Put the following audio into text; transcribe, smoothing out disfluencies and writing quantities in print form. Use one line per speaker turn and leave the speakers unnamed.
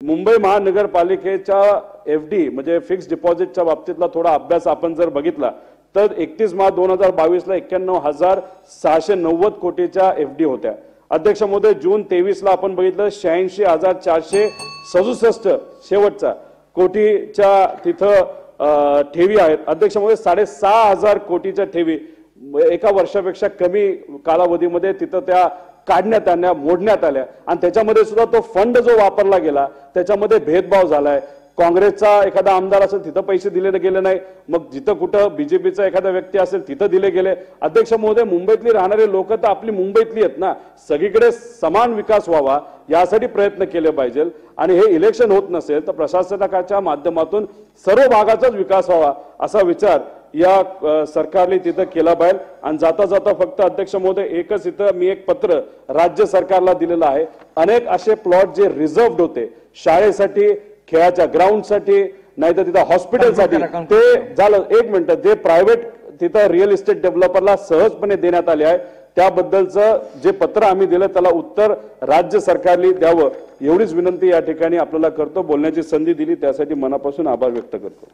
मुंबई महानगरपालिकेच्या एफडी म्हणजे फिक्स डिपॉझिटच्या बाबतीतला थोडा अभ्यास आपण जर बघितला तर 31 मार्च 2022 ला 91,690 कोटीच्या एफडी होत्या। अध्यक्ष महोदय, जून 23 ला आपण बघितलं 86,467 शेवटचा कोटीच्या तिथं ठेवी आहेत। अध्यक्ष महोदय, 6,500 कोटीच्या ठेवी एका वर्षापेक्षा कमी कालावधीमध्ये तिथं त्या काढण्यात आल्या, मोडण्यात आल्या आणि त्याच्यामध्ये सुद्धा तो फंड जो वापरला गेला त्याच्यामध्ये भेदभाव झालाय। काँग्रेसचा एखादा आमदार असेल तिथं पैसे दिले गेले नाही, मग जिथं कुठं बीजेपीचा एखादा व्यक्ती असेल तिथं दिले गेले। अध्यक्ष महोदय, मुंबईतली राहणारे लोक तर आपली मुंबईतली आहेत ना, सगळीकडे समान विकास व्हावा यासाठी प्रयत्न केले पाहिजे आणि हे इलेक्शन होत नसेल तर प्रशासनाच्या माध्यमातून सर्व भागाचाच विकास व्हावा असा विचार या सरकारने तिथं केला पाहिजे। आणि जाता जाता फक्त अध्यक्ष महोदय एकच इथं मी एक पत्र राज्य सरकारला दिलेलं आहे। अनेक असे प्लॉट जे रिझर्व्ड होते शाळेसाठी, खेळाच्या ग्राउंडसाठी, नाहीतर तिथं हॉस्पिटलसाठी, ते झालं 1 मिनिट, जे प्रायव्हेट तिथं रिअल इस्टेट डेव्हलपरला सहजपणे देण्यात आले आहे त्याबद्दलचं जे पत्र आम्ही दिलं त्याला उत्तर राज्य सरकारने द्यावं एवढीच विनंती या ठिकाणी आपल्याला करतो। बोलण्याची संधी दिली त्यासाठी मनापासून आभार व्यक्त करतो।